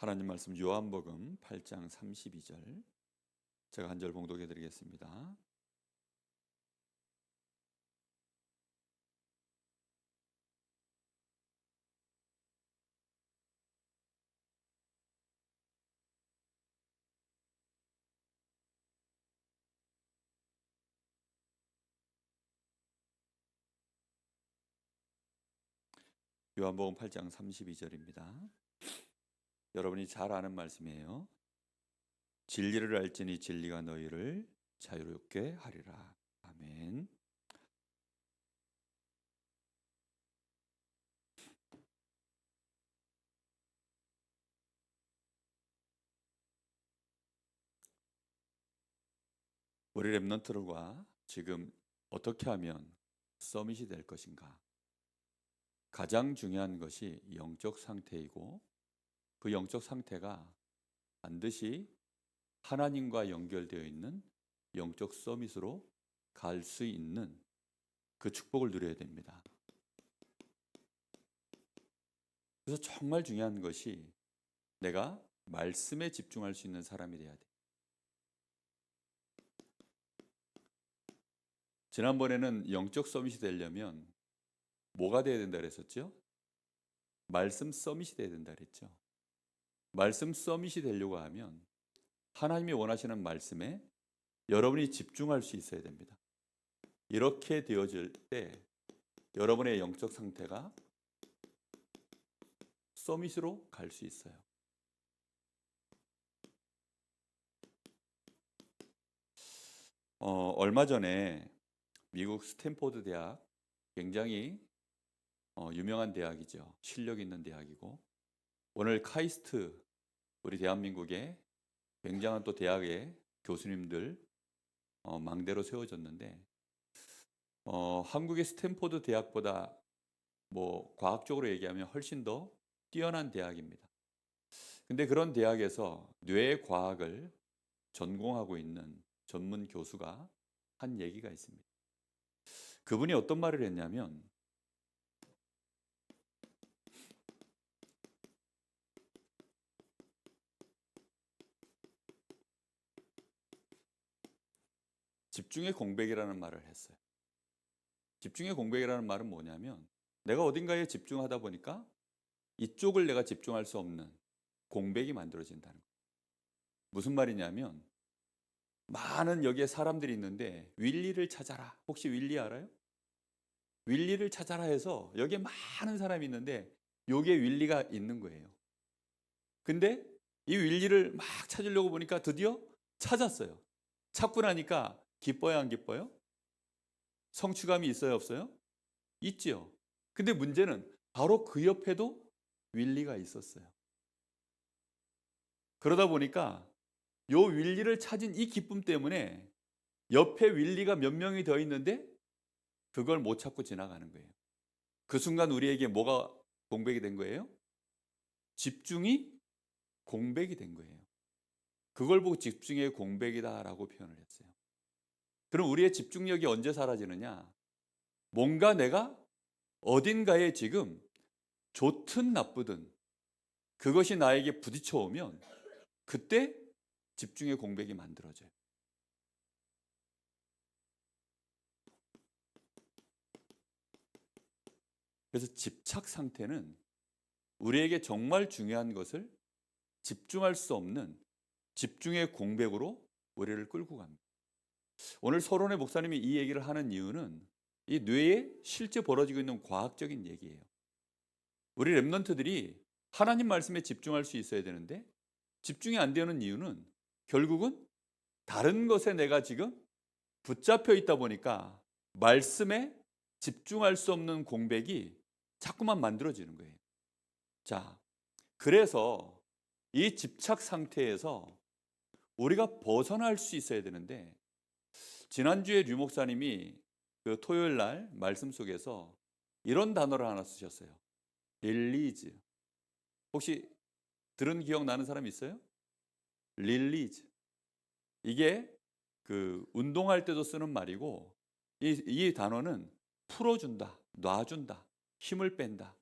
하나님 말씀 요한복음 8장 32절 제가 한 절 봉독해 드리겠습니다. 요한복음 8장 32절입니다. 여러분이 잘 아는 말씀이에요. 진리를 알지니 진리가 너희를 자유롭게 하리라. 아멘. 우리 랩넌트들과 지금 어떻게 하면 서밋이 될 것인가? 가장 중요한 것이 영적 상태이고 그 영적 상태가 반드시 하나님과 연결되어 있는 영적 서밋으로 갈 수 있는 그 축복을 누려야 됩니다. 그래서 정말 중요한 것이 내가 말씀에 집중할 수 있는 사람이 돼야 돼. 지난번에는 영적 서밋이 되려면 뭐가 돼야 된다 그랬었죠? 말씀 서밋이 돼야 된다 그랬죠. 말씀 서밋이 되려고 하면 하나님이 원하시는 말씀에 여러분이 집중할 수 있어야 됩니다. 이렇게 되어질 때 여러분의 영적 상태가 서밋으로 갈 수 있어요. 얼마 전에 미국 스탠포드 대학 굉장히 유명한 대학이죠. 실력 있는 대학이고 오늘 카이스트 우리 대한민국의 굉장한 또 대학의 교수님들 망대로 세워졌는데 한국의 스탠포드 대학보다 뭐 과학적으로 얘기하면 훨씬 더 뛰어난 대학입니다. 근데 그런 대학에서 뇌과학을 전공하고 있는 전문 교수가 한 얘기가 있습니다. 그분이 어떤 말을 했냐면 집중의 공백이라는 말을 했어요. 집중의 공백이라는 말은 뭐냐면 내가 어딘가에 집중하다 보니까 이쪽을 내가 집중할 수 없는 공백이 만들어진다는 거예요. 무슨 말이냐면 많은 여기에 사람들이 있는데 윌리를 찾아라. 혹시 윌리 알아요? 윌리를 찾아라 해서 여기에 많은 사람이 있는데 여기에 윌리가 있는 거예요. 근데 이 윌리를 막 찾으려고 보니까 드디어 찾았어요. 찾고 나니까 기뻐요, 안 기뻐요? 성취감이 있어요, 없어요? 있지요. 근데 문제는 바로 그 옆에도 윌리가 있었어요. 그러다 보니까 요 윌리를 찾은 이 기쁨 때문에 옆에 윌리가 몇 명이 더 있는데 그걸 못 찾고 지나가는 거예요. 그 순간 우리에게 뭐가 공백이 된 거예요? 집중이 공백이 된 거예요. 그걸 보고 집중의 공백이다라고 표현을 했어요. 그럼 우리의 집중력이 언제 사라지느냐? 뭔가 내가 어딘가에 지금 좋든 나쁘든 그것이 나에게 부딪혀 오면 그때 집중의 공백이 만들어져요. 그래서 집착 상태는 우리에게 정말 중요한 것을 집중할 수 없는 집중의 공백으로 우리를 끌고 갑니다. 오늘 서론의 목사님이 이 얘기를 하는 이유는 이 뇌에 실제 벌어지고 있는 과학적인 얘기예요. 우리 랩런트들이 하나님 말씀에 집중할 수 있어야 되는데 집중이 안 되는 이유는 결국은 다른 것에 내가 지금 붙잡혀 있다 보니까 말씀에 집중할 수 없는 공백이 자꾸만 만들어지는 거예요. 자, 그래서 이 집착 상태에서 우리가 벗어날 수 있어야 되는데 지난주에 류 목사님이 그 토요일 날 말씀 속에서 이런 단어를 하나 쓰셨어요. 릴리즈. 혹시 들은 기억 나는 사람 있어요? 릴리즈. 이게 그 운동할 때도 쓰는 말이고 이 단어는 풀어준다, 놔준다, 힘을 뺀다.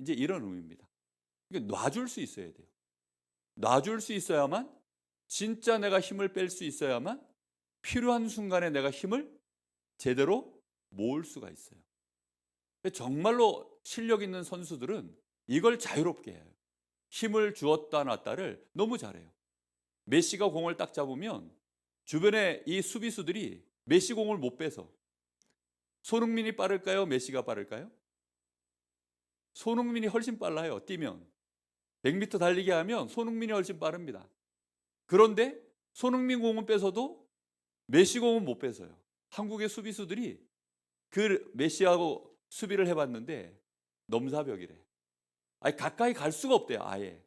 이제 이런 의미입니다. 이게 놔줄 수 있어야 돼요. 놔줄 수 있어야만, 진짜 내가 힘을 뺄 수 있어야만 필요한 순간에 내가 힘을 제대로 모을 수가 있어요. 정말로 실력 있는 선수들은 이걸 자유롭게 해요. 힘을 주었다 놨다를 너무 잘해요. 메시가 공을 딱 잡으면 주변에 이 수비수들이 메시 공을 못 빼서, 손흥민이 빠를까요? 메시가 빠를까요? 손흥민이 훨씬 빨라요. 뛰면 100m 달리기 하면 손흥민이 훨씬 빠릅니다. 그런데 손흥민 공은 뺏어도 메시 공은 못 뺏어요. 한국의 수비수들이 그 메시하고 수비를 해봤는데 넘사벽이래. 아니, 가까이 갈 수가 없대요. 아예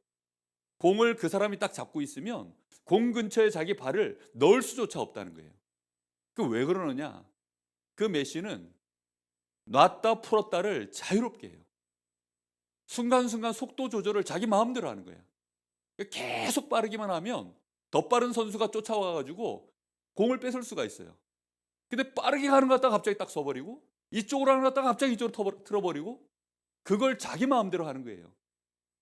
공을 그 사람이 딱 잡고 있으면 공 근처에 자기 발을 넣을 수조차 없다는 거예요. 그 왜 그러느냐? 그 메시는 놨다 풀었다를 자유롭게 해요. 순간순간 속도 조절을 자기 마음대로 하는 거예요. 계속 빠르기만 하면 더 빠른 선수가 쫓아와가지고 공을 뺏을 수가 있어요. 근데 빠르게 가는 것 같다가 갑자기 딱 서버리고, 이쪽으로 하는 것 같다가 갑자기 이쪽으로 틀어버리고, 그걸 자기 마음대로 하는 거예요.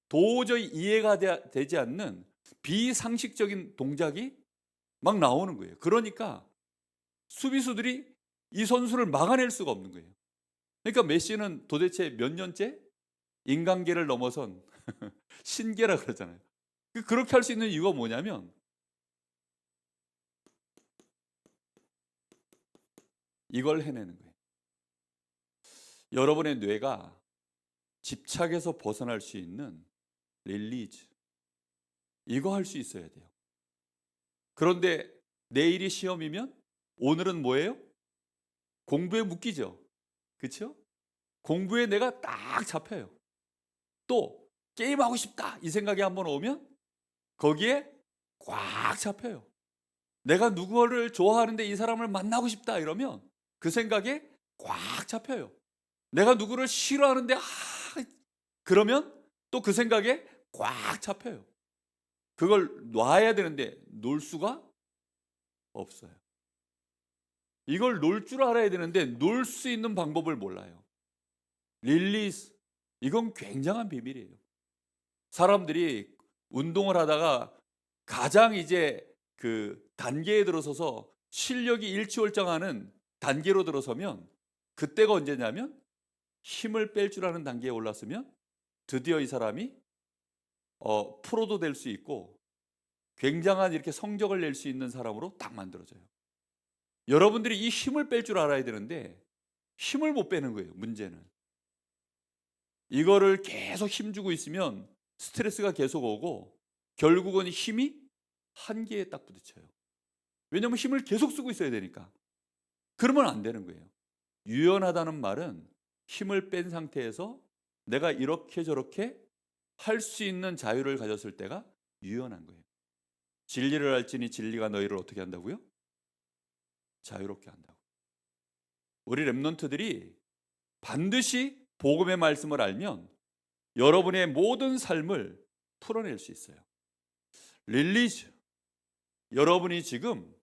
도저히 이해가 되지 않는 비상식적인 동작이 막 나오는 거예요. 그러니까 수비수들이 이 선수를 막아낼 수가 없는 거예요. 그러니까 메시는 도대체 몇 년째 인간계를 넘어선 신계라 그러잖아요. 그렇게 할 수 있는 이유가 뭐냐면 이걸 해내는 거예요. 여러분의 뇌가 집착에서 벗어날 수 있는 릴리즈, 이거 할 수 있어야 돼요. 그런데 내일이 시험이면 오늘은 뭐예요? 공부에 묶이죠. 그렇죠? 공부에 내가 딱 잡혀요. 또 게임하고 싶다 이 생각이 한번 오면 거기에 꽉 잡혀요. 내가 누구를 좋아하는데 이 사람을 만나고 싶다 이러면 그 생각에 꽉 잡혀요. 내가 누구를 싫어하는데 그러면 또 그 생각에 꽉 잡혀요. 그걸 놔야 되는데 놓을 수가 없어요. 이걸 놓을 줄 알아야 되는데 놓을 수 있는 방법을 몰라요. 릴리스, 이건 굉장한 비밀이에요. 사람들이 운동을 하다가 가장 이제 그 단계에 들어서서 실력이 일취월장하는 단계로 들어서면 그때가 언제냐면 힘을 뺄 줄 아는 단계에 올랐으면 드디어 이 사람이 프로도 될 수 있고 굉장한 이렇게 성적을 낼 수 있는 사람으로 딱 만들어져요. 여러분들이 이 힘을 뺄 줄 알아야 되는데 힘을 못 빼는 거예요. 문제는 이거를 계속 힘주고 있으면 스트레스가 계속 오고 결국은 힘이 한계에 딱 부딪혀요. 왜냐하면 힘을 계속 쓰고 있어야 되니까. 그러면 안 되는 거예요. 유연하다는 말은 힘을 뺀 상태에서 내가 이렇게 저렇게 할 수 있는 자유를 가졌을 때가 유연한 거예요. 진리를 알지니 진리가 너희를 어떻게 한다고요? 자유롭게 한다고. 우리 렘넌트들이 반드시 복음의 말씀을 알면 여러분의 모든 삶을 풀어낼 수 있어요. 릴리즈, 여러분이 지금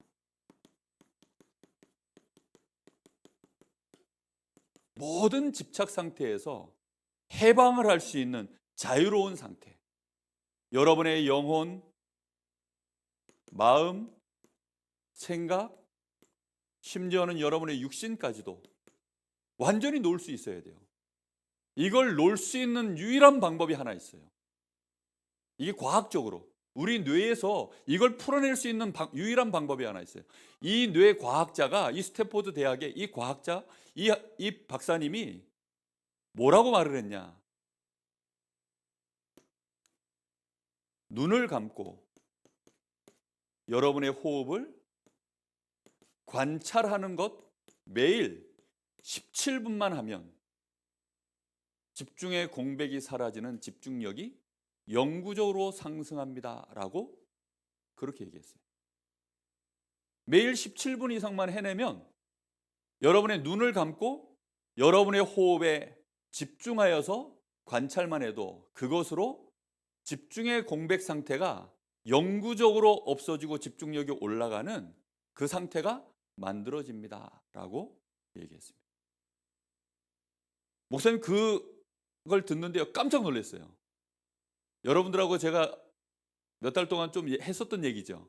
모든 집착 상태에서 해방을 할 수 있는 자유로운 상태. 여러분의 영혼, 마음, 생각, 심지어는 여러분의 육신까지도 완전히 놓을 수 있어야 돼요. 이걸 놓을 수 있는 유일한 방법이 하나 있어요. 이게 과학적으로 우리 뇌에서 이걸 풀어낼 수 있는 유일한 방법이 하나 있어요. 이 뇌 과학자가, 이 스탠포드 대학의 이 과학자, 이 박사님이 뭐라고 말을 했냐? 눈을 감고 여러분의 호흡을 관찰하는 것 매일 17분만 하면 집중의 공백이 사라지는 집중력이 영구적으로 상승합니다라고 그렇게 얘기했어요. 매일 17분 이상만 해내면 여러분의 눈을 감고 여러분의 호흡에 집중하여서 관찰만 해도 그것으로 집중의 공백 상태가 영구적으로 없어지고 집중력이 올라가는 그 상태가 만들어집니다라고 얘기했습니다. 목사님 그걸 듣는데요 깜짝 놀랐어요. 여러분들하고 제가 몇 달 동안 좀 했었던 얘기죠.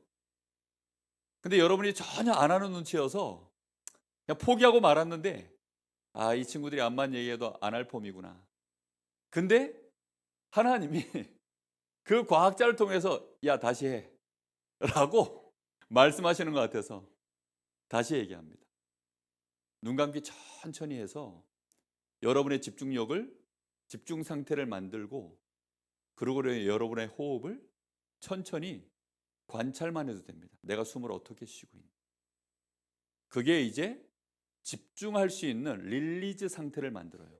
근데 여러분이 전혀 안 하는 눈치여서 그냥 포기하고 말았는데, 아, 이 친구들이 암만 얘기해도 안 할 폼이구나. 근데 하나님이 그 과학자를 통해서 야, 다시 해 라고 말씀하시는 것 같아서 다시 얘기합니다. 눈 감기 천천히 해서 여러분의 집중력을, 집중 상태를 만들고, 그리고 여러분의 호흡을 천천히 관찰만 해도 됩니다. 내가 숨을 어떻게 쉬고 있는지. 그게 이제 집중할 수 있는 릴리즈 상태를 만들어요.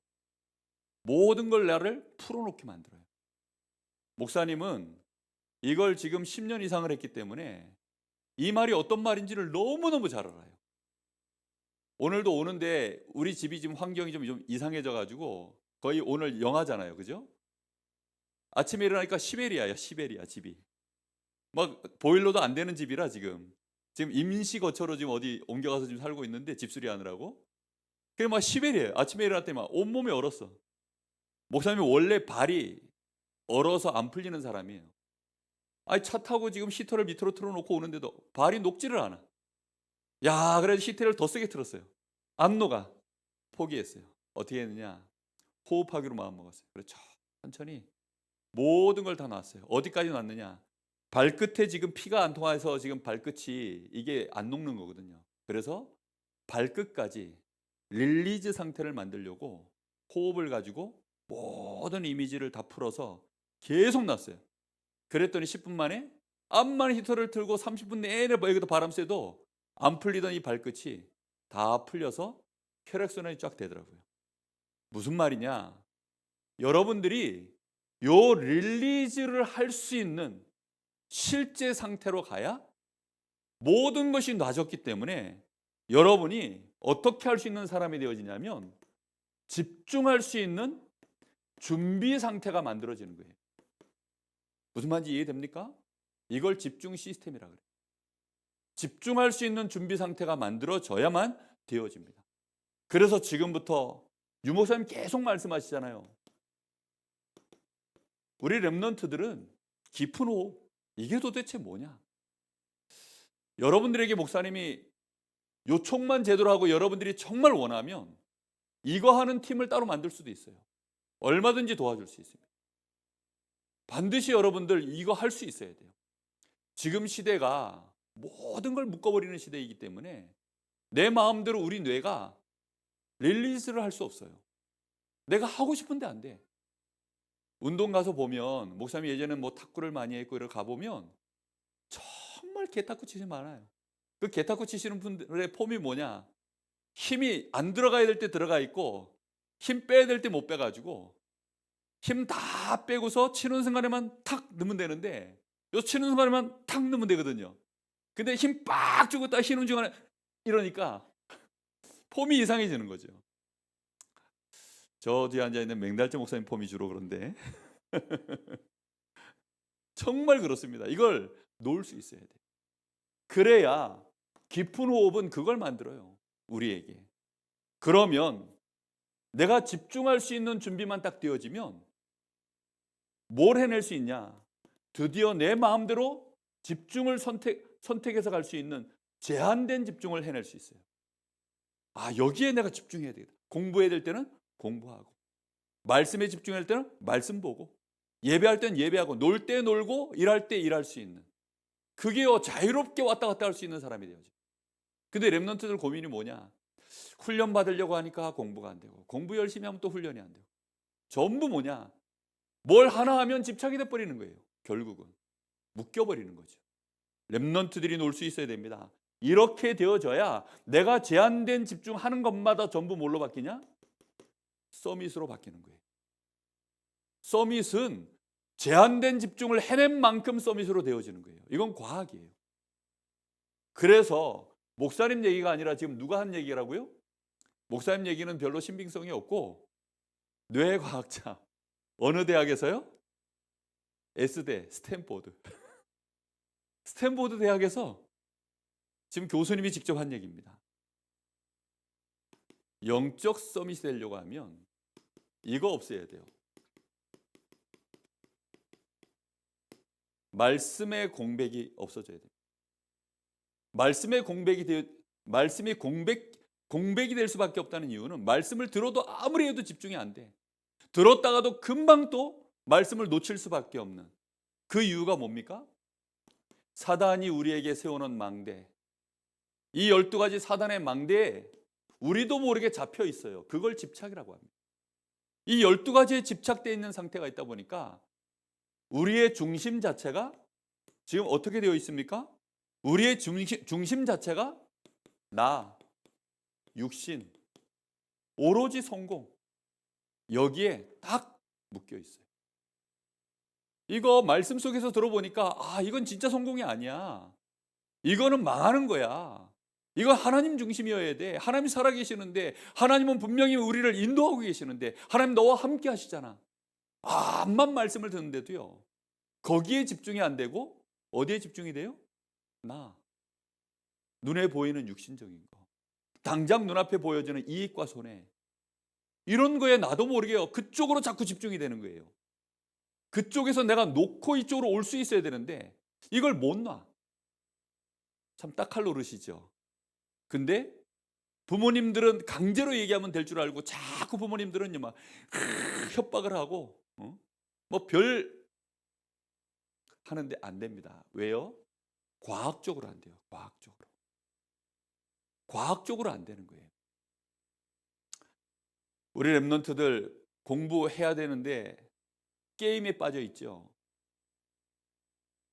모든 걸 나를 풀어놓게 만들어요. 목사님은 이걸 지금 10년 이상을 했기 때문에 이 말이 어떤 말인지를 너무너무 잘 알아요. 오늘도 오는데 우리 집이 지금 환경이 좀 이상해져 가지고 거의 오늘 영하잖아요. 그죠? 아침에 일어나니까 시베리아야, 시베리아 집이. 막 보일러도 안 되는 집이라 지금 임시 거처로 지금 어디 옮겨가서 지금 살고 있는데, 집수리 하느라고. 그게 막 시베리아예요. 아침에 일어날 때 막 온몸이 얼었어. 목사님이 원래 발이 얼어서 안 풀리는 사람이에요. 아니, 차 타고 지금 히터를 밑으로 틀어놓고 오는데도 발이 녹지를 않아. 야, 그래서 히터를 더 세게 틀었어요. 안 녹아. 포기했어요. 어떻게 했느냐? 호흡하기로 마음먹었어요. 그래서 천천히 모든 걸 다 놨어요. 어디까지 놨느냐? 발끝에 지금 피가 안 통해서 지금 발끝이 이게 안 녹는 거거든요. 그래서 발끝까지 릴리즈 상태를 만들려고 호흡을 가지고 모든 이미지를 다 풀어서 계속 놨어요. 그랬더니 10분 만에 암만 히터를 틀고 30분 내내 여기도 바람 쐬도 안 풀리던 이 발끝이 다 풀려서 혈액순환이 쫙 되더라고요. 무슨 말이냐? 여러분들이 요 릴리즈를 할 수 있는 실제 상태로 가야 모든 것이 놔졌기 때문에 여러분이 어떻게 할 수 있는 사람이 되어지냐면 집중할 수 있는 준비 상태가 만들어지는 거예요. 무슨 말인지 이해됩니까? 이걸 집중 시스템이라 그래요. 집중할 수 있는 준비 상태가 만들어져야만 되어집니다. 그래서 지금부터 유 목사님 계속 말씀하시잖아요. 우리 렘넌트들은 깊은 호흡, 이게 도대체 뭐냐? 여러분들에게 목사님이 요청만 제대로 하고 여러분들이 정말 원하면 이거 하는 팀을 따로 만들 수도 있어요. 얼마든지 도와줄 수 있습니다. 반드시 여러분들 이거 할 수 있어야 돼요. 지금 시대가 모든 걸 묶어버리는 시대이기 때문에 내 마음대로 우리 뇌가 릴리즈를 할 수 없어요. 내가 하고 싶은데 안 돼. 운동 가서 보면 목사님이 예전에 뭐 탁구를 많이 했고 이렇게 가보면 정말 개탁구 치시 많아요. 그 개탁구 치시는 분들의 폼이 뭐냐? 힘이 안 들어가야 될 때 들어가 있고 힘 빼야 될 때 못 빼가지고 힘 다 빼고서 치는 순간에만 탁 넣으면 되는데, 요 치는 순간에만 탁 넣으면 되거든요. 근데 힘 빡 주고 딱 쉬는 중간에 이러니까 폼이 이상해지는 거죠. 저 뒤에 앉아있는 맹달재 목사님 폼이 주로 그런데 정말 그렇습니다. 이걸 놓을 수 있어야 돼요. 그래야 깊은 호흡은 그걸 만들어요, 우리에게. 그러면 내가 집중할 수 있는 준비만 딱 되어지면 뭘 해낼 수 있냐? 드디어 내 마음대로 집중을 선택해서 갈 수 있는 제한된 집중을 해낼 수 있어요. 아, 여기에 내가 집중해야 되겠다. 공부해야 될 때는 공부하고, 말씀에 집중할 때는 말씀 보고, 예배할 때는 예배하고, 놀 때 놀고, 일할 때 일할 수 있는, 그게요 자유롭게 왔다 갔다 할 수 있는 사람이 되어져. 근데 렘넌트들 고민이 뭐냐? 훈련 받으려고 하니까 공부가 안 되고, 공부 열심히 하면 또 훈련이 안 되고, 전부 뭐냐? 뭘 하나 하면 집착이 돼버리는 거예요. 결국은 묶여버리는 거죠. 렘넌트들이 놀 수 있어야 됩니다. 이렇게 되어져야 내가 제한된 집중하는 것마다 전부 뭘로 바뀌냐? 서밋으로 바뀌는 거예요. 서밋은 제한된 집중을 해낸 만큼 서밋으로 되어지는 거예요. 이건 과학이에요. 그래서 목사님 얘기가 아니라 지금 누가 한 얘기라고요? 목사님 얘기는 별로 신빙성이 없고, 뇌과학자 어느 대학에서요? S대 스탠포드. 스탠포드 대학에서 지금 교수님이 직접 한 얘기입니다. 영적 서밋이 되려고 하면 이거 없애야 돼요. 말씀의 공백이 없어져야 됩니다. 말씀이 공백이 될 수밖에 없다는 이유는 말씀을 들어도 아무리 해도 집중이 안 돼. 들었다가도 금방 또 말씀을 놓칠 수밖에 없는 그 이유가 뭡니까? 사단이 우리에게 세우는 망대. 이 12가지 사단의 망대에 우리도 모르게 잡혀 있어요. 그걸 집착이라고 합니다. 이 12가지에 집착되어 있는 상태가 있다 보니까 우리의 중심 자체가 지금 어떻게 되어 있습니까? 우리의 중심 자체가 나, 육신, 오로지 성공, 여기에 딱 묶여 있어요. 이거 말씀 속에서 들어보니까 이건 진짜 성공이 아니야. 이거는 망하는 거야. 이건 하나님 중심이어야 돼. 하나님이 살아계시는데, 하나님은 분명히 우리를 인도하고 계시는데, 하나님 너와 함께 하시잖아. 암만 말씀을 듣는데도요, 거기에 집중이 안 되고 어디에 집중이 돼요? 나, 눈에 보이는 육신적인 거, 당장 눈앞에 보여지는 이익과 손해, 이런 거에 나도 모르게 그쪽으로 자꾸 집중이 되는 거예요. 그쪽에서 내가 놓고 이쪽으로 올 수 있어야 되는데 이걸 못 놔. 참 딱할 노릇이죠. 근데 부모님들은 강제로 얘기하면 될 줄 알고 자꾸 부모님들은 막 협박을 하고 뭐 별 하는데 안 됩니다. 왜요? 과학적으로 안 돼요. 과학적으로 안 되는 거예요. 우리 랩런트들 공부해야 되는데 게임에 빠져 있죠.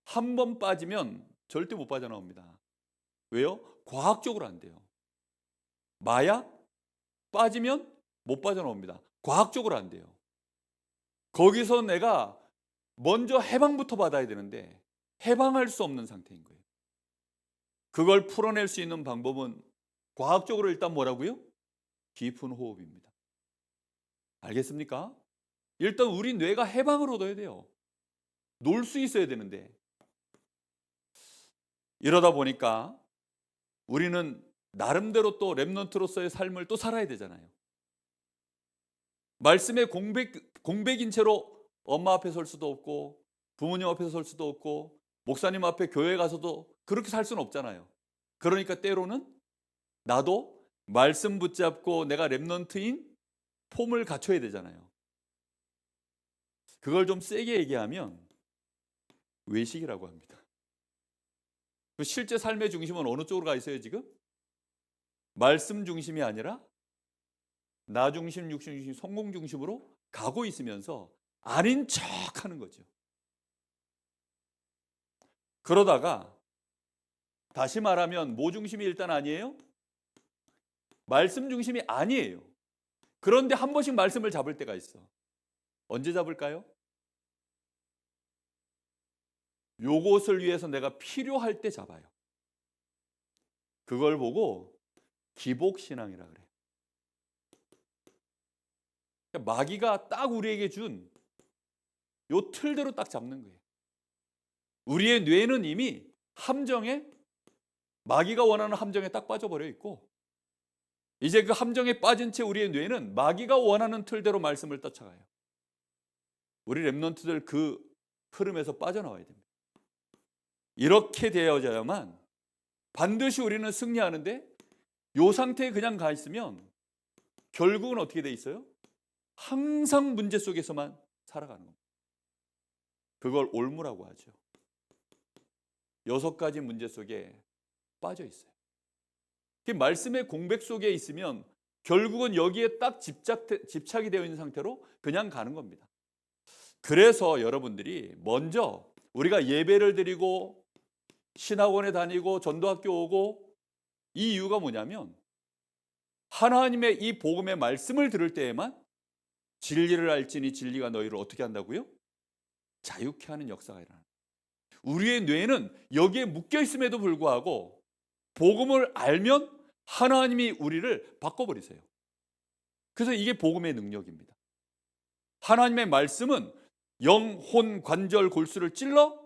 한 번 빠지면 절대 못 빠져나옵니다. 왜요? 과학적으로 안 돼요. 마약 빠지면 못 빠져나옵니다. 과학적으로 안 돼요. 거기서 내가 먼저 해방부터 받아야 되는데 해방할 수 없는 상태인 거예요. 그걸 풀어낼 수 있는 방법은 과학적으로 일단 뭐라고요? 깊은 호흡입니다. 알겠습니까? 일단 우리 뇌가 해방을 얻어야 돼요. 놀 수 있어야 되는데. 이러다 보니까 우리는 나름대로 또 랩런트로서의 삶을 또 살아야 되잖아요. 말씀의 공백인 채로 엄마 앞에 설 수도 없고 부모님 앞에 설 수도 없고 목사님 앞에 교회 가서도 그렇게 살 수는 없잖아요. 그러니까 때로는 나도 말씀 붙잡고 내가 랩런트인 폼을 갖춰야 되잖아요. 그걸 좀 세게 얘기하면 외식이라고 합니다. 실제 삶의 중심은 어느 쪽으로 가 있어요 지금? 말씀 중심이 아니라 나 중심, 육신 중심, 성공 중심으로 가고 있으면서 아닌 척 하는 거죠. 그러다가 다시 말하면 뭐 중심이 일단 아니에요? 말씀 중심이 아니에요. 그런데 한 번씩 말씀을 잡을 때가 있어. 언제 잡을까요? 요것을 위해서 내가 필요할 때 잡아요. 그걸 보고 기복신앙이라 그래요. 마귀가 딱 우리에게 준 요 틀대로 딱 잡는 거예요. 우리의 뇌는 이미 함정에, 마귀가 원하는 함정에 딱 빠져버려 있고 이제 그 함정에 빠진 채 우리의 뇌는 마귀가 원하는 틀대로 말씀을 쫓아가요. 우리 랩런트들 그 흐름에서 빠져나와야 됩니다. 이렇게 되어져야만 반드시 우리는 승리하는데 이 상태에 그냥 가 있으면 결국은 어떻게 돼 있어요? 항상 문제 속에서만 살아가는 겁니다. 그걸 올무라고 하죠. 6가지 문제 속에 빠져 있어요. 말씀의 공백 속에 있으면 결국은 여기에 딱 집착이 되어 있는 상태로 그냥 가는 겁니다. 그래서 여러분들이 먼저 우리가 예배를 드리고 신학원에 다니고 전도학교 오고 이 이유가 뭐냐면 하나님의 이 복음의 말씀을 들을 때에만 진리를 알지니 진리가 너희를 어떻게 한다고요? 자유케 하는 역사가 일어납니다. 우리의 뇌는 여기에 묶여 있음에도 불구하고 복음을 알면 하나님이 우리를 바꿔버리세요. 그래서 이게 복음의 능력입니다. 하나님의 말씀은 영, 혼, 관절, 골수를 찔러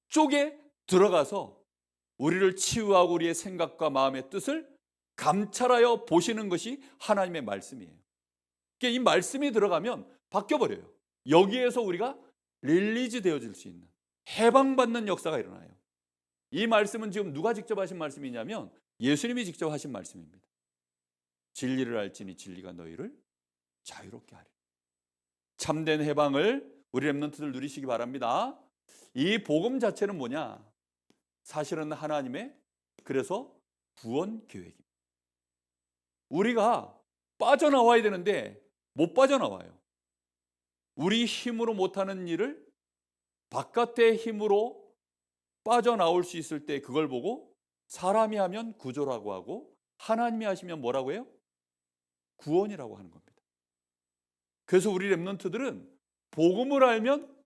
쪼개 들어가서 우리를 치유하고 우리의 생각과 마음의 뜻을 감찰하여 보시는 것이 하나님의 말씀이에요. 그러니까 이 말씀이 들어가면 바뀌어버려요. 여기에서 우리가 릴리즈 되어질 수 있는, 해방받는 역사가 일어나요. 이 말씀은 지금 누가 직접 하신 말씀이냐면 예수님이 직접 하신 말씀입니다. 진리를 알지니 진리가 너희를 자유롭게 하리라. 참된 해방을 우리 렘넌트들 누리시기 바랍니다. 이 복음 자체는 뭐냐? 사실은 하나님의 그래서 구원 계획입니다. 우리가 빠져나와야 되는데 못 빠져나와요. 우리 힘으로 못하는 일을 바깥의 힘으로 빠져나올 수 있을 때 그걸 보고 사람이 하면 구조라고 하고 하나님이 하시면 뭐라고 해요? 구원이라고 하는 겁니다. 그래서 우리 렘넌트들은 복음을 알면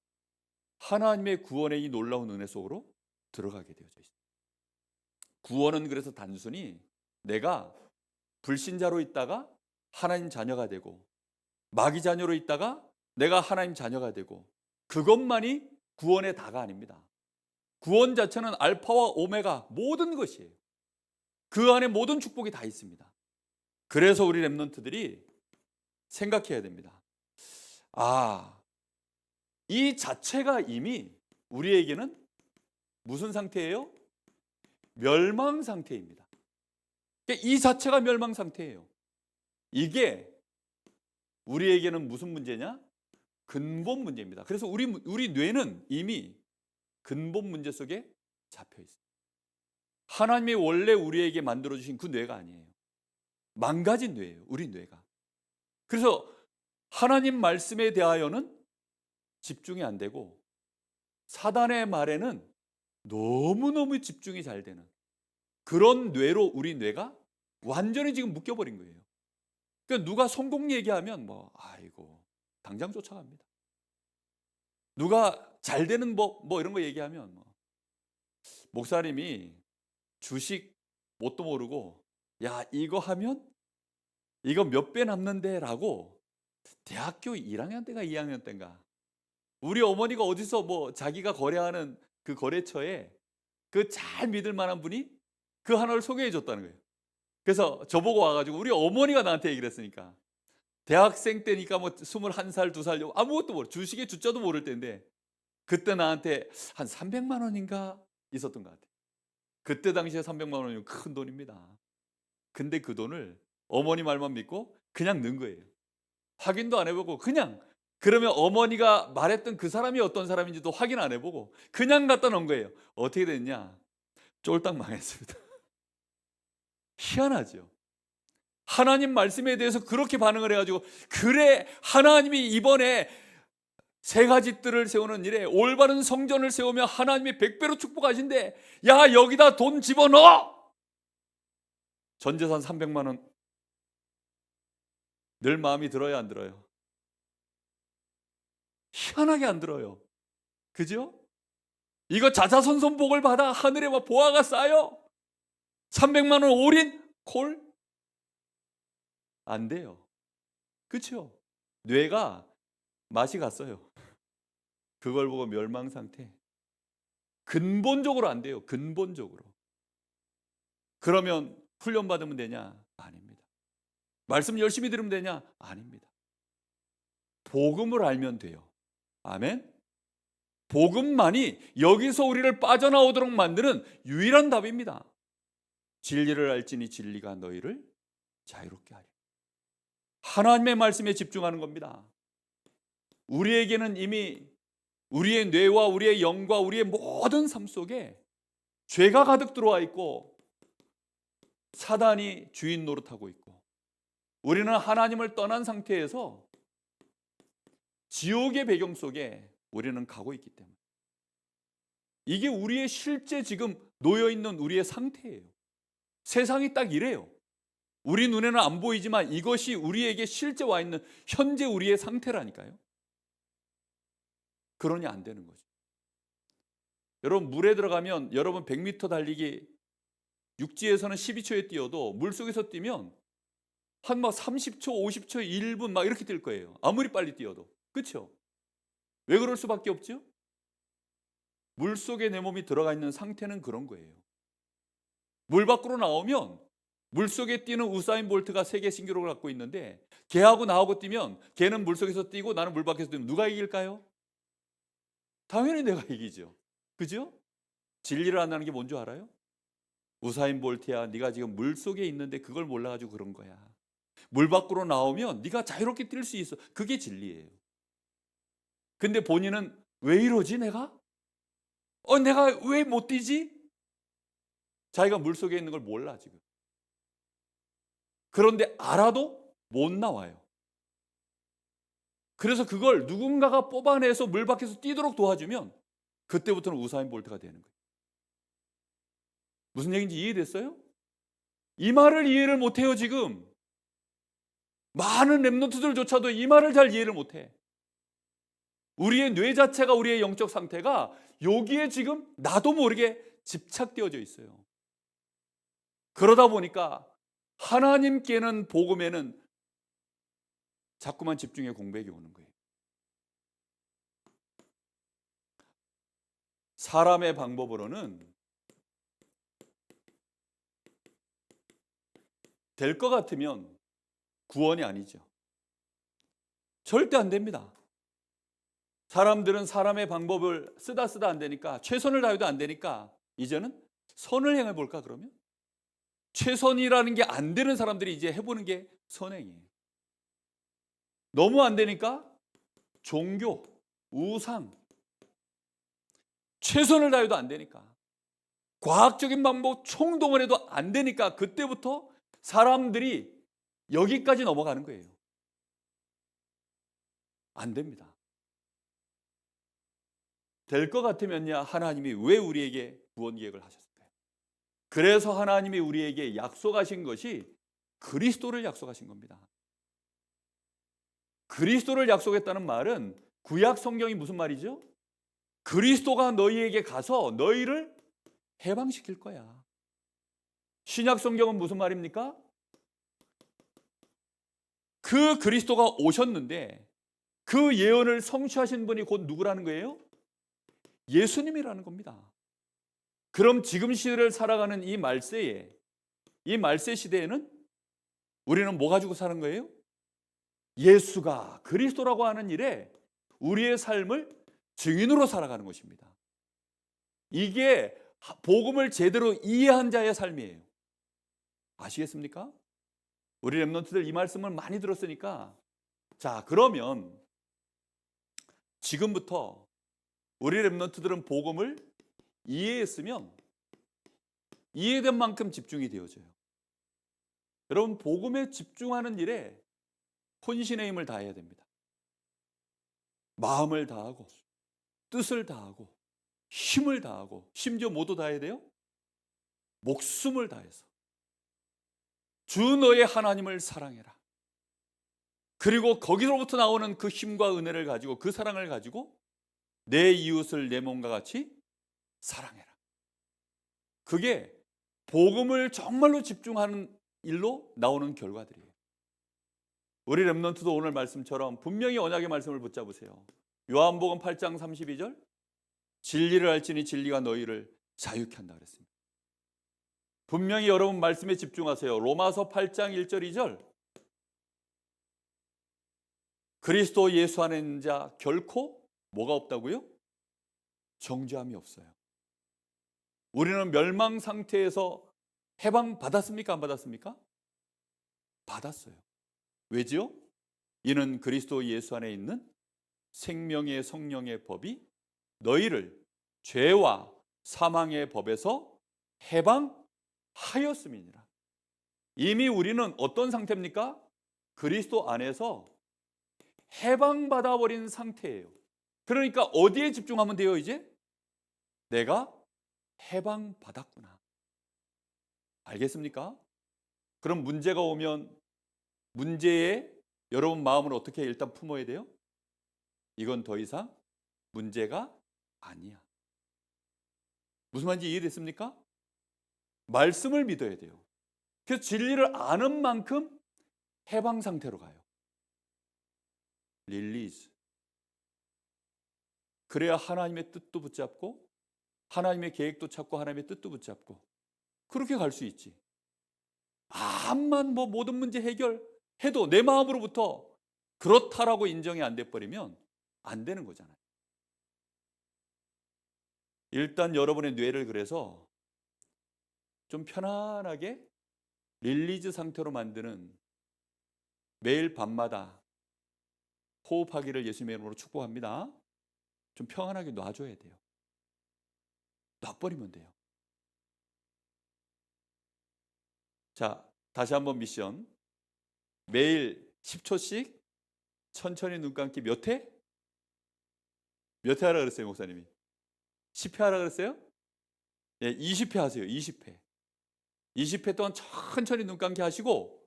하나님의 구원의 이 놀라운 은혜 속으로 들어가게 되어져 있습니다. 구원은 그래서 단순히 내가 불신자로 있다가 하나님 자녀가 되고 마귀 자녀로 있다가 내가 하나님 자녀가 되고 그것만이 구원의 다가 아닙니다. 구원 자체는 알파와 오메가 모든 것이에요. 그 안에 모든 축복이 다 있습니다. 그래서 우리 렘넌트들이 생각해야 됩니다. 이 자체가 이미 우리에게는 무슨 상태예요? 멸망 상태입니다. 이 자체가 멸망 상태예요. 이게 우리에게는 무슨 문제냐? 근본 문제입니다. 그래서 우리 뇌는 이미 근본 문제 속에 잡혀 있어요. 하나님이 원래 우리에게 만들어주신 그 뇌가 아니에요. 망가진 뇌예요. 우리 뇌가. 그래서 하나님 말씀에 대하여는 집중이 안 되고 사단의 말에는 너무너무 집중이 잘 되는 그런 뇌로 우리 뇌가 완전히 지금 묶여버린 거예요. 그러니까 누가 성공 얘기하면 아이고 당장 쫓아갑니다. 누가 잘 되는 법 이런 거 얘기하면 목사님이 주식 뭣도 모르고 야 이거 하면 이거 몇 배 남는데 라고 대학교 1학년 때가 2학년 때인가 우리 어머니가 어디서 자기가 거래하는 그 거래처에 그 잘 믿을 만한 분이 그 하나를 소개해 줬다는 거예요. 그래서 저보고 와가지고 우리 어머니가 나한테 얘기를 했으니까 대학생 때니까 21살, 2살 아무것도 모르 주식의 주자도 모를 때인데 그때 나한테 한 300만 원인가 있었던 것 같아요. 그때 당시에 300만 원이면 큰 돈입니다. 근데 그 돈을 어머니 말만 믿고 그냥 넣은 거예요. 확인도 안 해보고 그냥 그러면 어머니가 말했던 그 사람이 어떤 사람인지도 확인 안 해보고 그냥 갖다 놓은 거예요. 어떻게 됐냐? 쫄딱 망했습니다. 희한하죠. 하나님 말씀에 대해서 그렇게 반응을 해가지고 그래 하나님이 이번에 세 가지 뜰을 세우는 일에 올바른 성전을 세우며 하나님이 100배로 축복하신대. 야 여기다 돈 집어넣어. 전 재산 300만 원. 늘 마음이 들어요 안 들어요? 희한하게 안 들어요. 그죠? 이거 자자손손 복을 받아 하늘에 보화가 쌓여 300만 원 올인 콜? 안 돼요. 그렇죠? 뇌가 맛이 갔어요. 그걸 보고 멸망 상태. 근본적으로 안 돼요. 근본적으로. 그러면 훈련 받으면 되냐? 아닙니다. 말씀 열심히 들으면 되냐? 아닙니다. 복음을 알면 돼요. 아멘. 복음만이 여기서 우리를 빠져나오도록 만드는 유일한 답입니다. 진리를 알지니 진리가 너희를 자유롭게 하리. 하나님의 말씀에 집중하는 겁니다. 우리에게는 이미 우리의 뇌와 우리의 영과 우리의 모든 삶 속에 죄가 가득 들어와 있고 사단이 주인 노릇하고 있고 우리는 하나님을 떠난 상태에서 지옥의 배경 속에 우리는 가고 있기 때문에 이게 우리의 실제 지금 놓여있는 우리의 상태예요. 세상이 딱 이래요. 우리 눈에는 안 보이지만 이것이 우리에게 실제 와 있는 현재 우리의 상태라니까요. 그러니 안 되는 거죠. 여러분 물에 들어가면 여러분 100m 달리기 육지에서는 12초에 뛰어도 물속에서 뛰면 한 30초, 50초, 1분 이렇게 뛸 거예요. 아무리 빨리 뛰어도. 그렇죠? 왜 그럴 수밖에 없죠? 물속에 내 몸이 들어가 있는 상태는 그런 거예요. 물 밖으로 나오면 물속에 뛰는 우사인 볼트가 세계 신기록을 갖고 있는데 걔하고 나하고 뛰면 걔는 물속에서 뛰고 나는 물 밖에서 뛰면 누가 이길까요? 당연히 내가 이기죠. 그죠? 진리를 안다는 게 뭔 줄 알아요? 우사인 볼트야, 네가 지금 물 속에 있는데 그걸 몰라가지고 그런 거야. 물 밖으로 나오면 네가 자유롭게 뛸 수 있어. 그게 진리예요. 근데 본인은 왜 이러지 내가? 내가 왜 못 뛰지? 자기가 물 속에 있는 걸 몰라 지금. 그런데 알아도 못 나와요. 그래서 그걸 누군가가 뽑아내서 물 밖에서 뛰도록 도와주면 그때부터는 우사인 볼트가 되는 거예요. 무슨 얘기인지 이해됐어요? 이 말을 이해를 못해요 지금. 많은 랩런트들조차도 이 말을 잘 이해를 못해. 우리의 뇌 자체가, 우리의 영적 상태가 여기에 지금 나도 모르게 집착되어져 있어요. 그러다 보니까 하나님께는, 복음에는 자꾸만 집중의 공백이 오는 거예요. 사람의 방법으로는 될 것 같으면 구원이 아니죠. 절대 안 됩니다. 사람들은 사람의 방법을 쓰다 안 되니까, 최선을 다해도 안 되니까 이제는 선을 행해 볼까 그러면? 최선이라는 게 안 되는 사람들이 이제 해보는 게 선행이에요. 너무 안 되니까 종교, 우상, 최선을 다해도 안 되니까, 과학적인 방법 총동원 해도 안 되니까 그때부터 사람들이 여기까지 넘어가는 거예요. 안 됩니다. 될 것 같으면야 하나님이 왜 우리에게 구원 계획을 하셨을까요? 그래서 하나님이 우리에게 약속하신 것이 그리스도를 약속하신 겁니다. 그리스도를 약속했다는 말은 구약 성경이 무슨 말이죠? 그리스도가 너희에게 가서 너희를 해방시킬 거야. 신약 성경은 무슨 말입니까? 그 그리스도가 오셨는데 그 예언을 성취하신 분이 곧 누구라는 거예요? 예수님이라는 겁니다. 그럼 지금 시대를 살아가는 이 말세에, 이 말세 시대에는 우리는 뭐 가지고 사는 거예요? 예수가 그리스도라고 하는 일에 우리의 삶을 증인으로 살아가는 것입니다. 이게 복음을 제대로 이해한 자의 삶이에요. 아시겠습니까? 우리 랩런트들 이 말씀을 많이 들었으니까, 자, 그러면 지금부터 우리 랩런트들은 복음을 이해했으면 이해된 만큼 집중이 되어져요. 여러분, 복음에 집중하는 일에 혼신의 힘을 다해야 됩니다. 마음을 다하고, 뜻을 다하고, 힘을 다하고, 심지어 뭐도 다해야 돼요? 목숨을 다해서 주 너의 하나님을 사랑해라. 그리고 거기로부터 나오는 그 힘과 은혜를 가지고, 그 사랑을 가지고 내 이웃을 내 몸과 같이 사랑해라. 그게 복음을 정말로 집중하는 일로 나오는 결과들이에요. 우리 랩런트도 오늘 말씀처럼 분명히 언약의 말씀을 붙잡으세요. 요한복음 8장 32절, 진리를 알지니 진리가 너희를 자유케 한다 그랬습니다. 분명히 여러분 말씀에 집중하세요. 로마서 8장 1절 2절, 그리스도 예수 안에 있는 자 결코 뭐가 없다고요? 정죄함이 없어요. 우리는 멸망 상태에서 해방 받았습니까? 안 받았습니까? 받았어요. 왜지요? 이는 그리스도 예수 안에 있는 생명의 성령의 법이 너희를 죄와 사망의 법에서 해방하였음이니라. 이미 우리는 어떤 상태입니까? 그리스도 안에서 해방받아 버린 상태예요. 그러니까 어디에 집중하면 돼요? 이제 내가 해방받았구나. 알겠습니까? 그럼 문제가 오면 문제에 여러분 마음을 어떻게 일단 품어야 돼요? 이건 더 이상 문제가 아니야. 무슨 말인지 이해됐습니까? 말씀을 믿어야 돼요. 그래서 진리를 아는 만큼 해방 상태로 가요. 릴리즈. 그래야 하나님의 뜻도 붙잡고 하나님의 계획도 찾고 하나님의 뜻도 붙잡고 그렇게 갈 수 있지. 암만 모든 문제 해결해도 내 마음으로부터 그렇다라고 인정이 안 돼버리면 안 되는 거잖아요. 일단 여러분의 뇌를 그래서 좀 편안하게 릴리즈 상태로 만드는 매일 밤마다 호흡하기를 예수님의 이름으로 축복합니다. 좀 평안하게 놔줘야 돼요. 놔버리면 돼요. 자, 다시 한번 미션. 매일 10초씩 천천히 눈 감기 몇 회? 몇 회 하라 그랬어요, 목사님이? 10회 하라 그랬어요? 예, 20회 하세요. 20회. 20회 동안 천천히 눈 감기 하시고,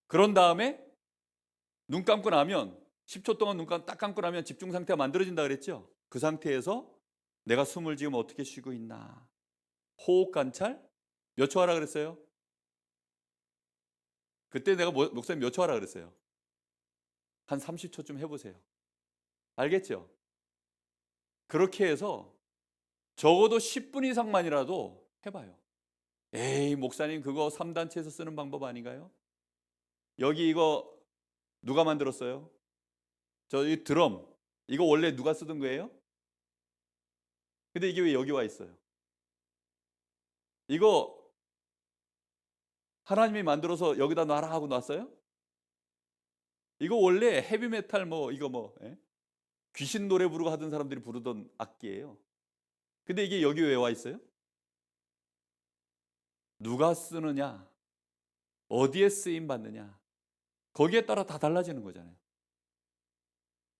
그런 다음에 눈 감고 나면 10초 동안 딱 감고 나면 집중 상태가 만들어진다 그랬죠? 그 상태에서 내가 숨을 지금 어떻게 쉬고 있나? 호흡 관찰 몇 초 하라 그랬어요? 그때 내가 목사님 몇 초 하라 그랬어요? 한 30초쯤 해보세요. 알겠죠? 그렇게 해서 적어도 10분 이상만이라도 해봐요. 에이, 목사님 그거 3단체에서 쓰는 방법 아닌가요? 여기 이거 누가 만들었어요? 이 드럼 이거 원래 누가 쓰던 거예요? 근데 이게 왜 여기 와 있어요? 이거 하나님이 만들어서 여기다 놔라 하고 놨어요? 이거 원래 헤비메탈 이거 귀신 노래 부르고 하던 사람들이 부르던 악기예요. 근데 이게 여기 왜 와 있어요? 누가 쓰느냐, 어디에 쓰임 받느냐, 거기에 따라 다 달라지는 거잖아요.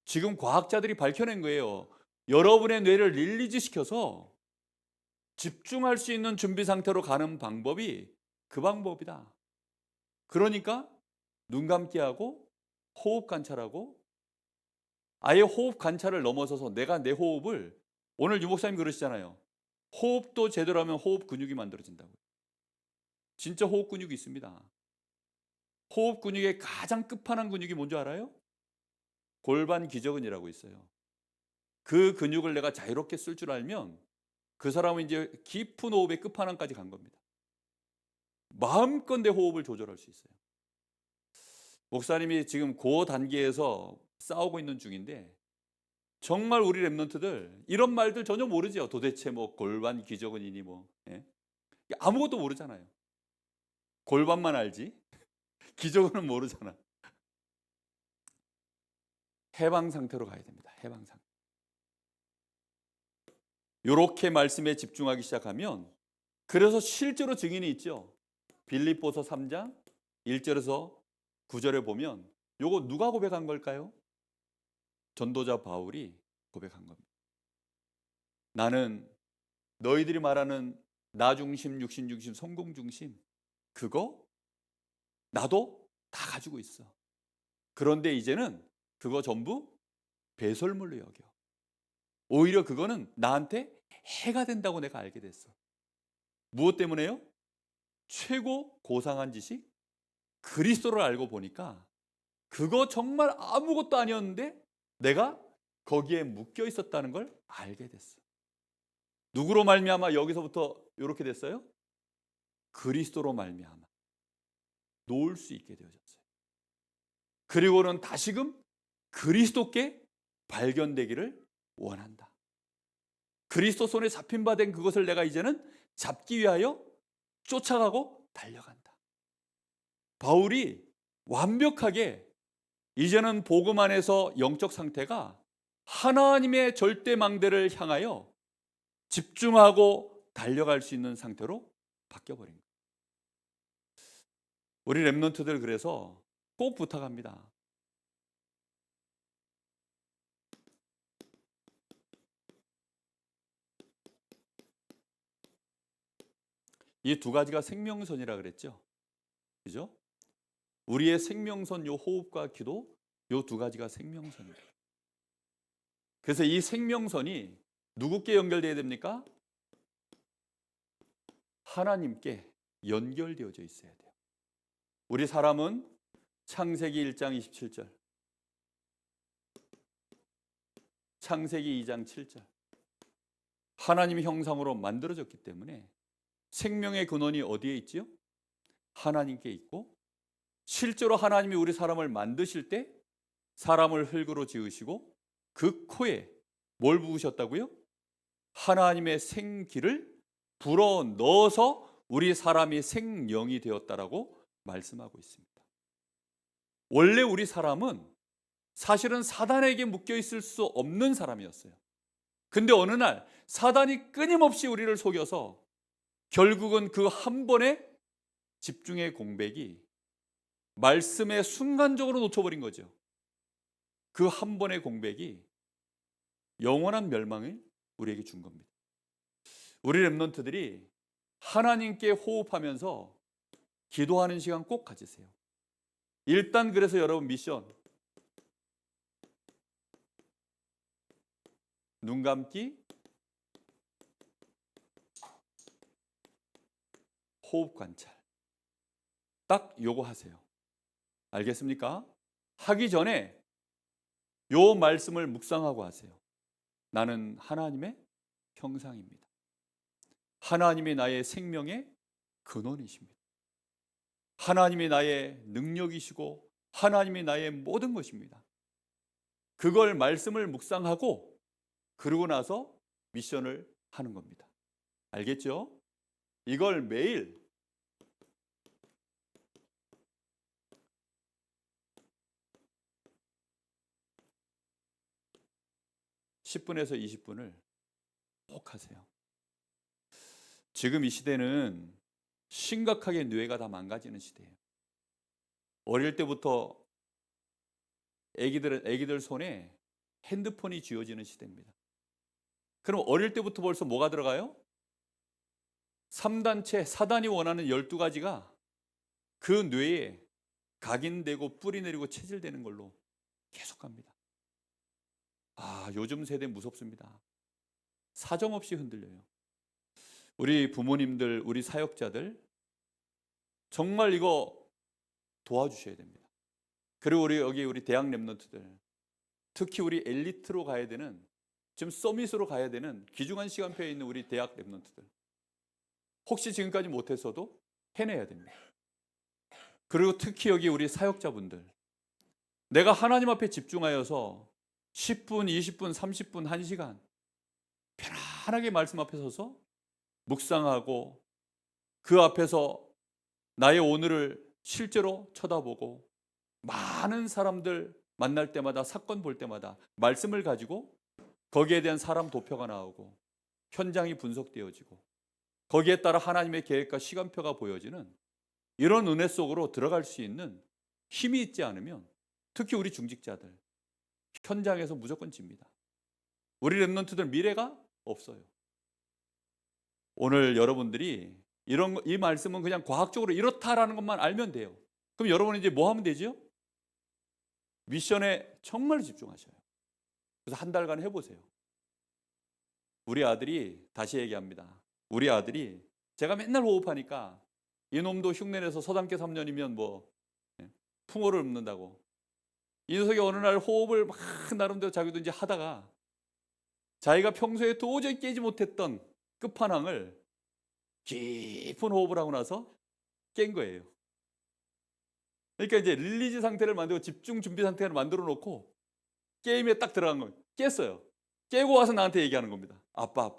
지금 과학자들이 밝혀낸 거예요. 여러분의 뇌를 릴리즈 시켜서 집중할 수 있는 준비 상태로 가는 방법이 그 방법이다. 그러니까 눈 감기 하고 호흡 관찰하고, 아예 호흡 관찰을 넘어서서 내가 내 호흡을, 오늘 유 목사님 그러시잖아요. 호흡도 제대로 하면 호흡 근육이 만들어진다고. 진짜 호흡 근육이 있습니다. 호흡 근육의 가장 끝판왕 근육이 뭔지 알아요? 골반 기저근이라고 있어요. 그 근육을 내가 자유롭게 쓸 줄 알면 그 사람은 이제 깊은 호흡의 끝판왕까지 간 겁니다. 마음껏 내 호흡을 조절할 수 있어요. 목사님이 지금 그 단계에서 싸우고 있는 중인데, 정말 우리 랩런트들 이런 말들 전혀 모르죠. 도대체 골반 기저근이니 예? 아무것도 모르잖아요. 골반만 알지 기저근은 모르잖아. 해방 상태로 가야 됩니다. 해방 상태. 이렇게 말씀에 집중하기 시작하면, 그래서 실제로 증인이 있죠. 빌립보서 3장 1절에서 9절에 보면 요거 누가 고백한 걸까요? 전도자 바울이 고백한 겁니다. 나는 너희들이 말하는 나 중심, 육신 중심, 성공 중심, 그거 나도 다 가지고 있어. 그런데 이제는 그거 전부 배설물로 여겨. 오히려 그거는 나한테 해가 된다고 내가 알게 됐어. 무엇 때문에요? 최고 고상한 지식, 그리스도를 알고 보니까 그거 정말 아무것도 아니었는데 내가 거기에 묶여 있었다는 걸 알게 됐어. 누구로 말미암아 여기서부터 이렇게 됐어요? 그리스도로 말미암아 놓을 수 있게 되어졌어요. 그리고는 다시금 그리스도께 발견되기를 원한다. 그리스도 손에 잡힌 바 된 그것을 내가 이제는 잡기 위하여 쫓아가고 달려간다. 바울이 완벽하게 이제는 복음 안에서 영적 상태가 하나님의 절대망대를 향하여 집중하고 달려갈 수 있는 상태로 바뀌어버린 거예요. 우리 랩런트들 그래서 꼭 부탁합니다. 이 두 가지가 생명선이라 그랬죠. 그죠? 우리의 생명선, 요 호흡과 기도, 요 두 가지가 생명선이에요. 그래서 이 생명선이 누구께 연결되어야 됩니까? 하나님께 연결되어져 있어야 돼요. 우리 사람은 창세기 1장 27절, 창세기 2장 7절, 하나님의 형상으로 만들어졌기 때문에 생명의 근원이 어디에 있지요? 하나님께 있고, 실제로 하나님이 우리 사람을 만드실 때 사람을 흙으로 지으시고 그 코에 뭘 부으셨다고요? 하나님의 생기를 불어 넣어서 우리 사람이 생명이 되었다라고 말씀하고 있습니다. 원래 우리 사람은 사실은 사단에게 묶여 있을 수 없는 사람이었어요. 근데 어느 날 사단이 끊임없이 우리를 속여서 결국은 그 한 번의 집중의 공백이 말씀에 순간적으로 놓쳐버린 거죠. 그 한 번의 공백이 영원한 멸망을 우리에게 준 겁니다. 우리 렘넌트들이 하나님께 호흡하면서 기도하는 시간 꼭 가지세요. 일단 그래서 여러분 미션, 눈 감기, 호흡 관찰, 딱 요거 하세요. 알겠습니까? 하기 전에 요 말씀을 묵상하고 하세요. 나는 하나님의 형상입니다. 하나님이 나의 생명의 근원이십니다. 하나님이 나의 능력이시고 하나님이 나의 모든 것입니다. 그걸 말씀을 묵상하고 그러고 나서 미션을 하는 겁니다. 알겠죠? 이걸 매일 10분에서 20분을 꼭 하세요. 지금 이 시대는 심각하게 뇌가 다 망가지는 시대예요. 어릴 때부터 애기들 손에 핸드폰이 쥐어지는 시대입니다. 그럼 어릴 때부터 벌써 뭐가 들어가요? 3단체, 사단이 원하는 12가지가 그 뇌에 각인되고 뿌리 내리고 체질되는 걸로 계속 갑니다. 요즘 세대 무섭습니다. 사정없이 흔들려요. 우리 부모님들, 우리 사역자들 정말 이거 도와주셔야 됩니다. 그리고 우리 대학 렘넌트들, 특히 우리 엘리트로 가야 되는, 지금 서밋으로 가야 되는 귀중한 시간표에 있는 우리 대학 렘넌트들, 혹시 지금까지 못했어도 해내야 됩니다. 그리고 특히 여기 우리 사역자분들, 내가 하나님 앞에 집중하여서 10분, 20분, 30분, 1시간 편안하게 말씀 앞에 서서 묵상하고 그 앞에서 나의 오늘을 실제로 쳐다보고 많은 사람들 만날 때마다, 사건 볼 때마다 말씀을 가지고 거기에 대한 사람 도표가 나오고 현장이 분석되어지고 거기에 따라 하나님의 계획과 시간표가 보여지는 이런 은혜 속으로 들어갈 수 있는 힘이 있지 않으면 특히 우리 중직자들 현장에서 무조건 집니다. 우리 렘넌트들 미래가 없어요. 오늘 여러분들이 이 말씀은 그냥 과학적으로 이렇다라는 것만 알면 돼요. 그럼 여러분은 이제 뭐 하면 되죠? 미션에 정말 집중하셔요. 그래서 한 달간 해보세요. 우리 아들이, 다시 얘기합니다. 우리 아들이 제가 맨날 호흡하니까 이놈도 흉내내서 서당계 3년이면 풍어를 읊는다고. 이 녀석이 어느 날 호흡을 막 나름대로 자기도 이제 하다가 자기가 평소에 도저히 깨지 못했던 끝판왕을 깊은 호흡을 하고 나서 깬 거예요. 그러니까 이제 릴리즈 상태를 만들고 집중 준비 상태를 만들어 놓고 게임에 딱 들어간 거예요. 깼어요. 깨고 와서 나한테 얘기하는 겁니다. 아빠,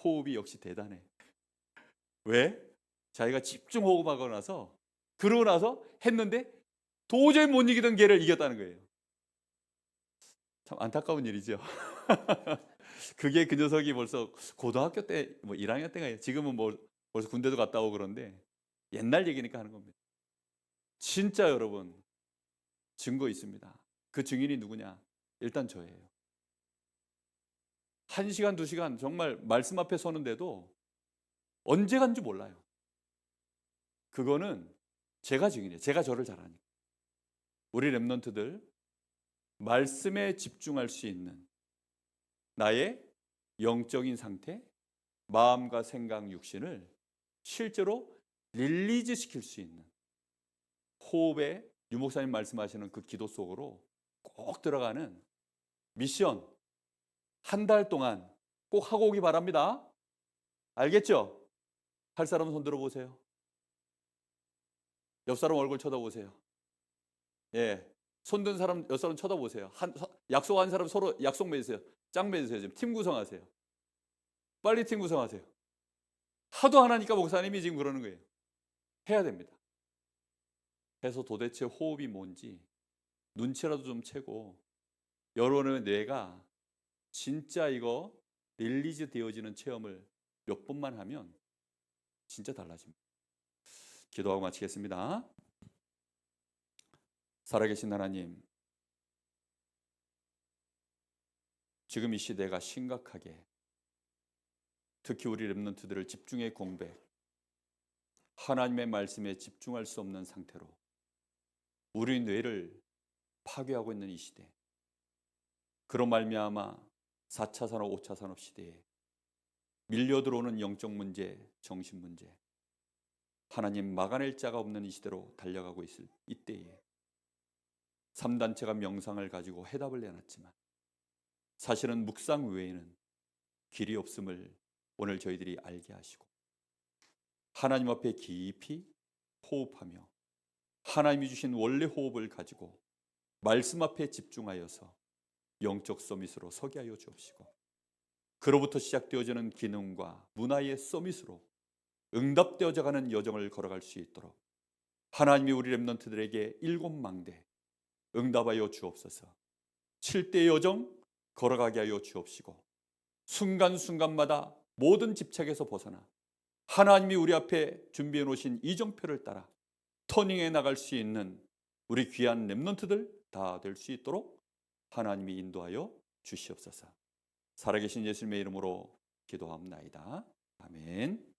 호흡이 역시 대단해. 왜? 자기가 집중 호흡하고 나서 그러고 나서 했는데 도저히 못 이기던 걔를 이겼다는 거예요. 참 안타까운 일이죠. 그게 그 녀석이 벌써 고등학교 때 1학년 때가, 지금은 벌써 군대도 갔다 오고 그런데 옛날 얘기니까 하는 겁니다. 진짜 여러분 증거 있습니다. 그 증인이 누구냐? 일단 저예요. 1시간, 2시간 정말 말씀 앞에 서는데도 언제 간지 몰라요. 그거는 제가 증인이에요. 제가 저를 잘 아니까. 우리 렘넌트들 말씀에 집중할 수 있는 나의 영적인 상태, 마음과 생각, 육신을 실제로 릴리즈 시킬 수 있는 호흡에 유 목사님 말씀하시는 그 기도 속으로 꼭 들어가는 미션 한 달 동안 꼭 하고 오기 바랍니다. 알겠죠? 할 사람 손 들어보세요. 옆 사람 얼굴 쳐다보세요. 예, 손든 사람 옆 사람 쳐다보세요. 약속한 사람 서로 약속 맺으세요. 짝 맺으세요. 지금 팀 구성하세요. 빨리 팀 구성하세요. 하도 안 하니까 목사님이 지금 그러는 거예요. 해야 됩니다. 해서 도대체 호흡이 뭔지 눈치라도 좀 채고 여러분의 뇌가 진짜 이거 릴리즈 되어지는 체험을 몇 번만 하면 진짜 달라집니다. 기도하고 마치겠습니다. 살아계신 하나님, 지금 이 시대가 심각하게 특히 우리 렘넌트들을 집중의 공백, 하나님의 말씀에 집중할 수 없는 상태로 우리 뇌를 파괴하고 있는 이 시대, 그런 말미암아 4차 산업, 5차 산업 시대에 밀려들어오는 영적 문제, 정신 문제, 하나님 막아낼 자가 없는 이 시대로 달려가고 있을 이때에 3단체가 명상을 가지고 해답을 내놨지만 사실은 묵상 외에는 길이 없음을 오늘 저희들이 알게 하시고 하나님 앞에 깊이 호흡하며 하나님이 주신 원래 호흡을 가지고 말씀 앞에 집중하여서 영적 서밋으로 서게 하여 주옵시고 그로부터 시작되어지는 기능과 문화의 서밋으로 응답되어져 가는 여정을 걸어갈 수 있도록 하나님이 우리 렘넌트들에게 7망대 응답하여 주옵소서. 7대 여정 걸어가게 하여 주옵시고 순간순간마다 모든 집착에서 벗어나 하나님이 우리 앞에 준비해 놓으신 이정표를 따라 터닝해 나갈 수 있는 우리 귀한 렘넌트들 다 될 수 있도록 하나님이 인도하여 주시옵소서. 살아계신 예수님의 이름으로 기도합나이다. 아멘.